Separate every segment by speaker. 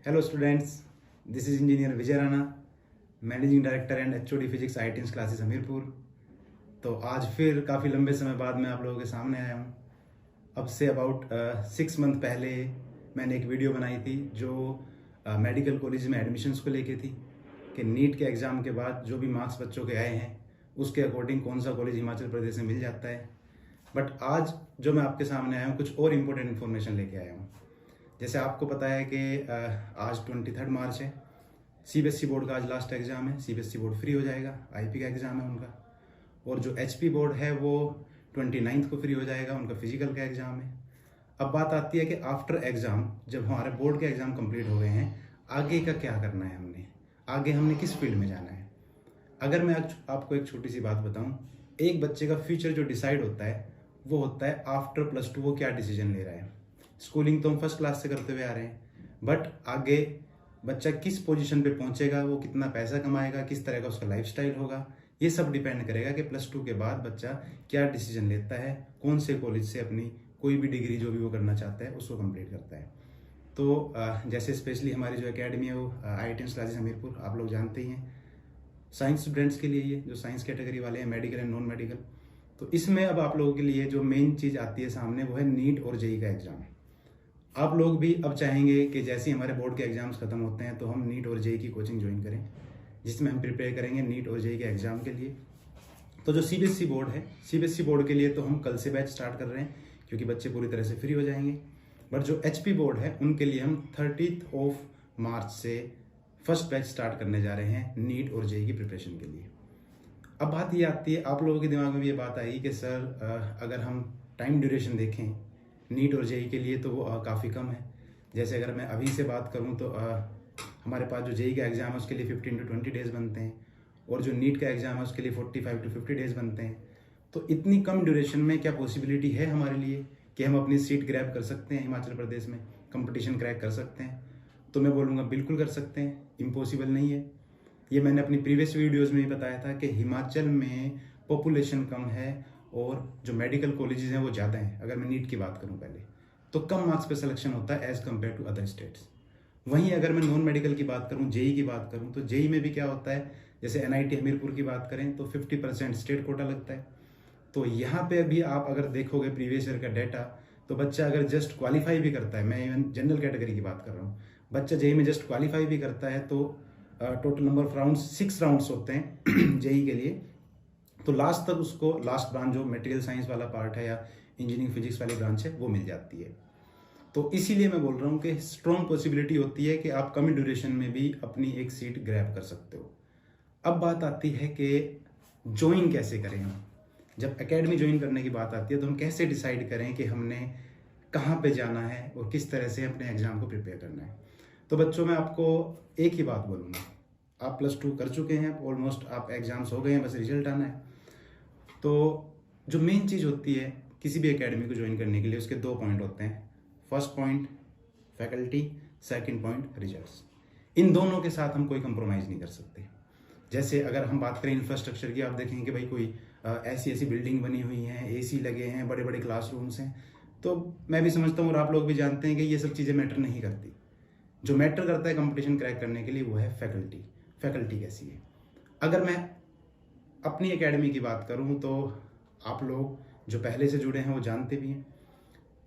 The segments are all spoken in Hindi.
Speaker 1: Hello students, this is engineer Vijay Rana, managing director and HOD physics IIT classes Hamirpur. तो आज फिर काफ़ी लंबे समय बाद मैं आप लोगों के सामने आया हूँ। अब से अबाउट 6 मंथ पहले मैंने एक वीडियो बनाई थी जो मेडिकल कॉलेज में एडमिशन्स को लेके थी कि नीट के एग्ज़ाम के बाद जो भी मार्क्स बच्चों के आए हैं उसके अकॉर्डिंग कौन सा कॉलेज हिमाचल प्रदेश में मिल जाता है। बट आज जो मैं आपके सामने आया हूँ कुछ और इम्पोर्टेंट इन्फॉर्मेशन लेके आया हूँ। जैसे आपको पता है कि आज 23 मार्च है, सीबीएसई बोर्ड का आज लास्ट एग्ज़ाम है। सीबीएसई बोर्ड फ्री हो जाएगा, आईपी का एग्ज़ाम है उनका। और जो एचपी बोर्ड है वो 29 को फ्री हो जाएगा, उनका फिजिकल का एग्ज़ाम है। अब बात आती है कि आफ्टर एग्ज़ाम जब हमारे बोर्ड के एग्ज़ाम कंप्लीट हो गए हैं, आगे का क्या करना है, आगे हमने किस फील्ड में जाना है। अगर मैं आपको एक छोटी सी बात बताऊं, एक बच्चे का फ्यूचर जो डिसाइड होता है वो होता है आफ्टर +2 वो क्या डिसीजन ले रहा है। स्कूलिंग तो हम फर्स्ट क्लास से करते हुए आ रहे हैं, बट आगे बच्चा किस पोजीशन पे पहुंचेगा, वो कितना पैसा कमाएगा, किस तरह का उसका लाइफस्टाइल होगा, ये सब डिपेंड करेगा कि +2 के बाद बच्चा क्या डिसीजन लेता है, कौन से कॉलेज से अपनी कोई भी डिग्री जो भी वो करना चाहता है उसको कंप्लीट करता है। तो जैसे स्पेशली हमारी जो एकेडमी है वो आईआईटी क्लासेस हमीरपुर, आप लोग जानते ही हैं, साइंस स्टूडेंट्स के लिए ये जो साइंस कैटेगरी वाले हैं, मेडिकल एंड नॉन मेडिकल। तो इसमें अब आप लोगों के लिए जो मेन चीज़ आती है सामने वो है नीट और जेई का एग्ज़ाम। आप लोग भी अब चाहेंगे कि जैसे ही हमारे बोर्ड के एग्जाम्स खत्म होते हैं तो हम नीट और जेई की कोचिंग ज्वाइन करें, जिसमें हम प्रिपेयर करेंगे नीट और जेई के एग्जाम के लिए। तो जो सीबीएसई बोर्ड है, सीबीएसई बोर्ड के लिए तो हम कल से बैच स्टार्ट कर रहे हैं क्योंकि बच्चे पूरी तरह से फ्री हो जाएंगे। बट जो एचपी बोर्ड है उनके लिए हम 30 मार्च से फर्स्ट बैच स्टार्ट करने जा रहे हैं नीट और जेई की प्रिपरेशन के लिए। अब बात ये आती है, आप लोगों के दिमाग में भी ये बात आएगी कि सर अगर हम टाइम ड्यूरेशन देखें नीट और जेई के लिए तो वो काफ़ी कम है। जैसे अगर मैं अभी से बात करूं तो हमारे पास जो जेई का एग्ज़ाम है उसके लिए 15 to 20 डेज़ बनते हैं, और जो नीट का एग्ज़ाम है उसके लिए 45 to 50 डेज़ बनते हैं। तो इतनी कम ड्यूरेशन में क्या पॉसिबिलिटी है हमारे लिए कि हम अपनी सीट ग्रैब कर सकते हैं हिमाचल प्रदेश में, कंपटीशन क्रैक कर सकते हैं? तो मैं बोलूँगा बिल्कुल कर सकते हैं, इम्पॉसिबल नहीं है। ये मैंने अपनी प्रीवियस वीडियोज़ में भी बताया था कि हिमाचल में पॉपुलेशन कम है और जो मेडिकल कॉलेजेस हैं वो ज़्यादा हैं। अगर मैं नीट की बात करूं पहले, तो कम मार्क्स पे सिलेक्शन होता है as compared to other states. वहीं अगर मैं नॉन मेडिकल की बात करूं, जेई की बात करूं, तो जेई में भी क्या होता है, जैसे एनआईटी हमीरपुर की बात करें तो 50% स्टेट कोटा लगता है। तो यहाँ पे भी आप अगर देखोगे प्रीवियस ईयर का डाटा, तो बच्चा अगर जस्ट क्वालिफाई भी करता है, मैं इवन जनरल कैटेगरी की बात कर रहा हूँ, बच्चा जेई में जस्ट क्वालिफाई भी करता है तो total number of rounds 6 rounds होते हैं जेई के लिए। तो लास्ट तक उसको लास्ट ब्रांच जो मटेरियल साइंस वाला पार्ट है या इंजीनियरिंग फिजिक्स वाली ब्रांच है वो मिल जाती है। तो इसीलिए मैं बोल रहा हूँ कि स्ट्रॉन्ग पॉसिबिलिटी होती है कि आप कम ड्यूरेशन में भी अपनी एक सीट ग्रैब कर सकते हो। अब बात आती है कि ज्वाइन कैसे करें हम। जब एकेडमी ज्वाइन करने की बात आती है तो हम कैसे डिसाइड करें कि हमने कहाँ पे जाना है और किस तरह से अपने एग्जाम को प्रिपेयर करना है। तो बच्चों, मैं आपको एक ही बात बोलूँगा, आप +2 कर चुके हैं ऑलमोस्ट, आप एग्जाम्स हो गए हैं, बस रिजल्ट आना है। तो जो मेन चीज़ होती है किसी भी एकेडमी को ज्वाइन करने के लिए, उसके 2 पॉइंट होते हैं। First point faculty, second point results. इन दोनों के साथ हम कोई कंप्रोमाइज़ नहीं कर सकते। जैसे अगर हम बात करें इंफ्रास्ट्रक्चर की, आप देखेंगे कि भाई कोई ऐसी बिल्डिंग बनी हुई हैं, एसी लगे हैं, बड़े बड़े क्लासरूम्स हैं, तो मैं भी समझता हूँ और आप लोग भी जानते हैं कि ये सब चीज़ें मैटर नहीं करती। जो मैटर करता है कंपटीशन क्रैक करने के लिए वो है फैकल्टी। फैकल्टी कैसी है। अगर मैं अपनी एकेडमी की बात करूं तो आप लोग जो पहले से जुड़े हैं वो जानते भी हैं,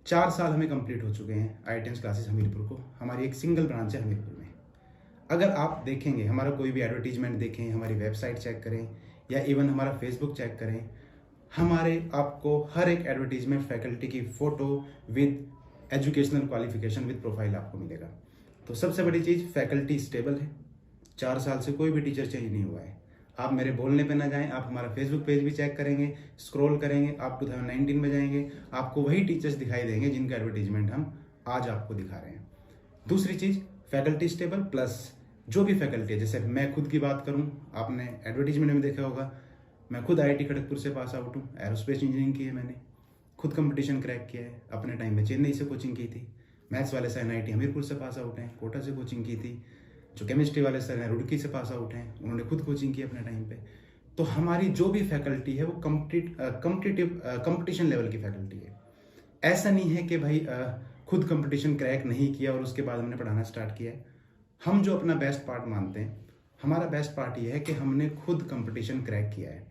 Speaker 1: 4 साल हमें कंप्लीट हो चुके हैं आईआईटी क्लासेस हमीरपुर को। हमारी एक सिंगल ब्रांच है हमीरपुर में। अगर आप देखेंगे हमारा कोई भी एडवर्टीजमेंट देखें, हमारी वेबसाइट चेक करें या इवन हमारा फेसबुक चेक करें, हमारे आपको हर एक एडवर्टीजमेंट फैकल्टी की photo with educational qualification with profile आपको मिलेगा। तो सबसे बड़ी चीज़ फैकल्टी स्टेबल है, 4 साल से कोई भी टीचर चेंज नहीं हुआ है। आप मेरे बोलने पे ना जाएं, आप हमारा फेसबुक पेज भी चेक करेंगे, स्क्रॉल करेंगे, आप 2019 में जाएंगे, आपको वही टीचर्स दिखाई देंगे जिनका एडवर्टीजमेंट हम आज आपको दिखा रहे हैं। दूसरी चीज़, फैकल्टी स्टेबल प्लस जो भी फैकल्टी है। जैसे मैं खुद की बात करूं, आपने एडवर्टीजमेंट में देखा होगा, मैं खुद आईआईटी खड़गपुर से पास आउट हूँ, एरोस्पेस इंजीनियरिंग की है मैंने, खुद कंपटीशन क्रैक किया है। अपने टाइम में चेन्नई से कोचिंग की थी, मैथ्स वाले से एनआईटी हमीरपुर से पास आउट हैं, कोटा से कोचिंग की थी। जो केमिस्ट्री वाले सर हैं रुड़की से पास आउट हैं, उन्होंने खुद कोचिंग की अपने टाइम पे। तो हमारी जो भी फैकल्टी है वो कंपटीशन लेवल की फैकल्टी है। ऐसा नहीं है कि भाई खुद कंपटीशन क्रैक नहीं किया और उसके बाद हमने पढ़ाना स्टार्ट किया है। हम जो अपना बेस्ट पार्ट मानते हैं, हमारा बेस्ट पार्ट ये है कि हमने खुद कंपटीशन क्रैक किया है।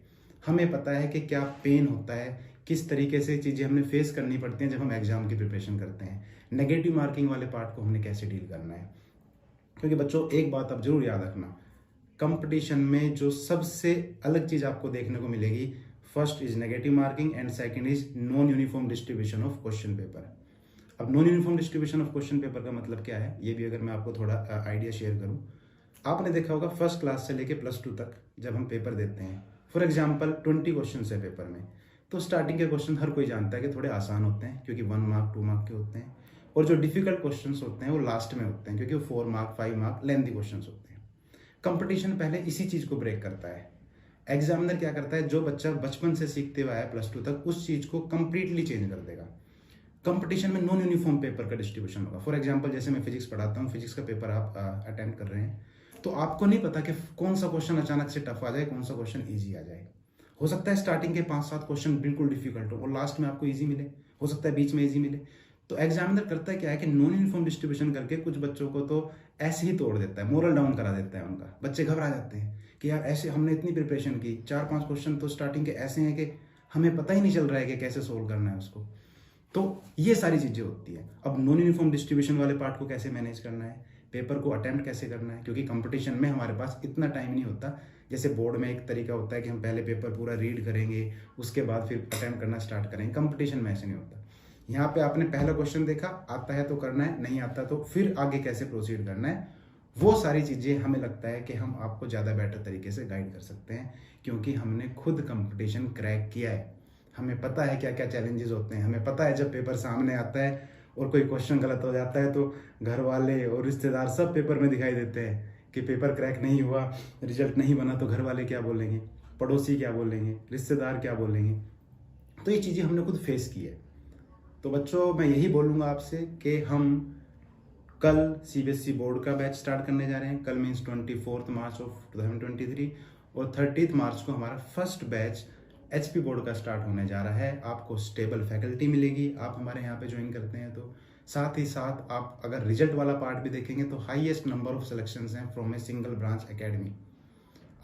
Speaker 1: हमें पता है कि क्या पेन होता है, किस तरीके से चीज़ें हमने फेस करनी पड़ती हैं जब हम एग्जाम की प्रिपरेशन करते हैं। नेगेटिव मार्किंग वाले पार्ट को हमने कैसे डील करना है। क्योंकि बच्चों एक बात आप जरूर याद रखना, कंपटीशन में जो सबसे अलग चीज़ आपको देखने को मिलेगी, first is negative marking and second is non uniform distribution of question paper. अब non uniform distribution of question paper का मतलब क्या है, ये भी अगर मैं आपको थोड़ा आइडिया शेयर करूं। आपने देखा होगा फर्स्ट क्लास से लेके +2 तक जब हम पेपर देते हैं, फॉर एग्जांपल 20 क्वेश्चन है पेपर में, तो स्टार्टिंग के क्वेश्चन हर कोई जानता है कि थोड़े आसान होते हैं क्योंकि 1 मार्क 2 मार्क के होते हैं, और जो डिफिकल्ट क्वेश्चन होते हैं वो लास्ट में होते हैं क्योंकि वो 4 मार्क 5 मार्क लेंथी क्वेश्चन होते हैं। कंपटीशन पहले इसी चीज़ को ब्रेक करता है। एग्जामिनर क्या करता है, जो बच्चा बचपन से सीखते हुए आया +2 तक, उस चीज़ को कंप्लीटली चेंज कर देगा। कंपटीशन में नॉन यूनिफॉर्म पेपर का डिस्ट्रीब्यूशन होगा। फॉर एग्जांपल जैसे मैं फिजिक्स पढ़ाता हूँ, फिजिक्स का पेपर आप अटेम्प्ट कर रहे हैं, तो आपको नहीं पता कि कौन सा क्वेश्चन अचानक से टफ आ जाए, कौन सा क्वेश्चन ईजी आ जाए। हो सकता है स्टार्टिंग के 5-7 क्वेश्चन बिल्कुल डिफिकल्ट हो और लास्ट में आपको ईजी मिले, हो सकता है बीच में ईजी मिले। तो एग्जामिनर करता है क्या है कि नॉन यूनिफॉर्म डिस्ट्रीब्यूशन करके कुछ बच्चों को तो ऐसे ही तोड़ देता है, मोरल डाउन करा देता है उनका। बच्चे घबरा जाते हैं कि यार ऐसे हमने इतनी प्रिपरेशन की, 4-5 क्वेश्चन तो स्टार्टिंग के ऐसे हैं कि हमें पता ही नहीं चल रहा है कि कैसे सोल्व करना है उसको। तो ये सारी चीज़ें होती है। अब नॉन यूनिफॉर्म डिस्ट्रीब्यूशन वाले पार्ट को कैसे मैनेज करना है, पेपर को अटेम्प्ट कैसे करना है, क्योंकि कंपटीशन में हमारे पास इतना टाइम नहीं होता। जैसे बोर्ड में एक तरीका होता है कि हम पहले पेपर पूरा रीड करेंगे, उसके बाद फिर अटेम्प्ट करना स्टार्ट करेंगे। कंपटीशन में ऐसे नहीं होता। यहाँ पे आपने पहला क्वेश्चन देखा, आता है तो करना है, नहीं आता तो फिर आगे कैसे प्रोसीड करना है, वो सारी चीज़ें हमें लगता है कि हम आपको ज़्यादा बेटर तरीके से गाइड कर सकते हैं, क्योंकि हमने खुद कंपटीशन क्रैक किया है। हमें पता है क्या क्या चैलेंजेस होते हैं, हमें पता है जब पेपर सामने आता है और कोई क्वेश्चन गलत हो जाता है तो घर वाले और रिश्तेदार सब पेपर में दिखाई देते हैं कि पेपर क्रैक नहीं हुआ, रिजल्ट नहीं बना, तो घर वाले क्या बोलेंगे, पड़ोसी क्या बोलेंगे, रिश्तेदार क्या बोलेंगे। तो ये चीज़ें हमने खुद फेस की है। तो बच्चों मैं यही बोलूँगा आपसे कि हम कल CBSE बोर्ड का बैच स्टार्ट करने जा रहे हैं। कल मीन्स 24 मार्च ऑफ 2023 और 30 मार्च को हमारा फर्स्ट बैच HP बोर्ड का स्टार्ट होने जा रहा है। आपको स्टेबल फैकल्टी मिलेगी, आप हमारे यहाँ पे ज्वाइन करते हैं तो। साथ ही साथ आप अगर रिजल्ट वाला पार्ट भी देखेंगे तो हाईएस्ट नंबर ऑफ सिलेक्शंस हैं from a single branch academy.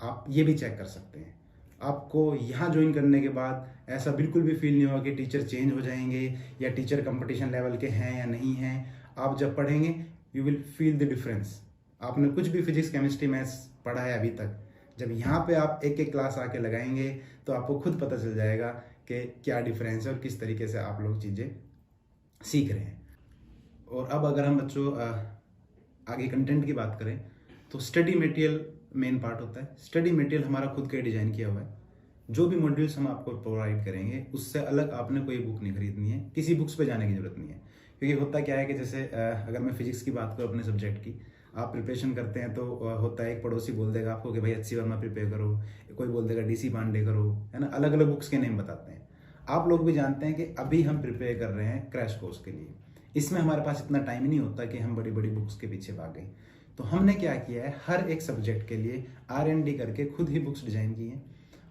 Speaker 1: आप ये भी चेक कर सकते हैं। आपको यहाँ ज्वाइन करने के बाद ऐसा बिल्कुल भी फील नहीं होगा कि टीचर चेंज हो जाएंगे या टीचर कंपटीशन लेवल के हैं या नहीं हैं। आप जब पढ़ेंगे you will feel the difference. आपने कुछ भी फिजिक्स केमिस्ट्री मैथ्स पढ़ा है अभी तक, जब यहाँ पे आप एक एक क्लास आके लगाएंगे तो आपको खुद पता चल जाएगा कि क्या डिफरेंस है और किस तरीके से आप लोग चीज़ें सीख रहे हैं। और अब अगर हम बच्चों आगे कंटेंट की बात करें तो स्टडी मटेरियल मेन पार्ट होता है। स्टडी मटेरियल हमारा खुद का डिज़ाइन किया हुआ है। जो भी मॉड्यूल्स हम आपको प्रोवाइड करेंगे उससे अलग आपने कोई बुक नहीं खरीदनी है, किसी बुक्स पे जाने की जरूरत नहीं है। क्योंकि होता क्या है कि जैसे अगर मैं फिजिक्स की बात करूँ अपने सब्जेक्ट की, आप प्रिपरेशन करते हैं तो होता है एक पड़ोसी बोल देगा आपको कि भाई HC वर्मा प्रिपेयर करो, कोई बोल देगा DC पांडे करो, है ना, अलग अलग बुक्स के नेम बताते हैं। आप लोग भी जानते हैं कि अभी हम प्रिपेयर कर रहे हैं क्रैश कोर्स के लिए। इसमें हमारे पास इतना टाइम नहीं होता कि हम बड़ी बड़ी बुक्स के पीछे भागें। तो हमने क्या किया है, हर एक सब्जेक्ट के लिए R&D करके खुद ही बुक्स डिजाइन की हैं।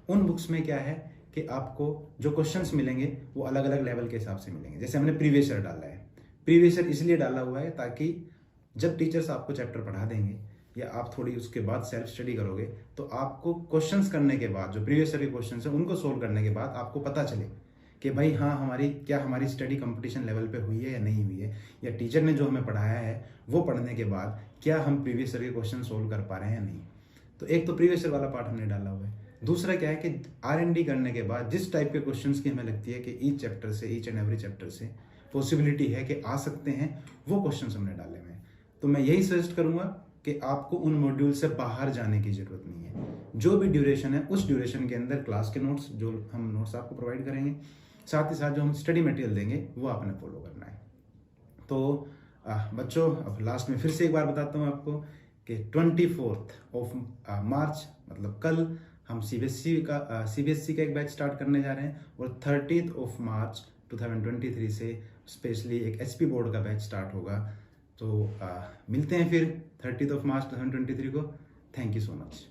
Speaker 1: उन बुक्स में क्या है कि आपको जो क्वेश्चंस मिलेंगे वो अलग अलग लेवल के हिसाब से मिलेंगे। जैसे हमने प्रीवियस ईयर डाला है, प्रीवियस ईयर इसलिए डाला हुआ है ताकि जब टीचर्स आपको चैप्टर पढ़ा देंगे या आप थोड़ी उसके बाद सेल्फ स्टडी करोगे तो आपको क्वेश्चंस करने के बाद, जो प्रीवियस ईयर के क्वेश्चंस हैं उनको सोल्व करने के बाद आपको पता चले कि भाई हाँ हमारी स्टडी कंपटीशन लेवल पे हुई है या नहीं हुई है, या टीचर ने जो हमें पढ़ाया है वो पढ़ने के बाद क्या हम प्रीवियस ईयर के क्वेश्चन सोल्व कर पा रहे हैं या नहीं। तो एक तो प्रीवियस ईयर वाला पार्ट हमने डाला हुआ है। दूसरा क्या है कि R&D करने के बाद जिस टाइप के क्वेश्चंस की हमें लगती है कि ईच एंड एवरी चैप्टर से पॉसिबिलिटी है कि आ सकते हैं, वो क्वेश्चंस हमने डाले हुए हैं। तो मैं यही सजेस्ट करूंगा कि आपको उन मॉड्यूल से बाहर जाने की जरूरत नहीं है। जो भी ड्यूरेशन है उस ड्यूरेशन के अंदर क्लास के नोट्स, जो हम नोट्स आपको प्रोवाइड करेंगे, साथ ही साथ जो हम स्टडी मटेरियल देंगे वो आपने फॉलो करना है। तो बच्चों अब लास्ट में फिर से एक बार बताता हूँ आपको कि 24 मार्च मतलब कल हम CBSE का एक बैच स्टार्ट करने जा रहे हैं, और 30 मार्च 2023 से स्पेशली एक HP बोर्ड का बैच स्टार्ट होगा। तो मिलते हैं फिर 30 मार्च 2023 को। Thank you so much.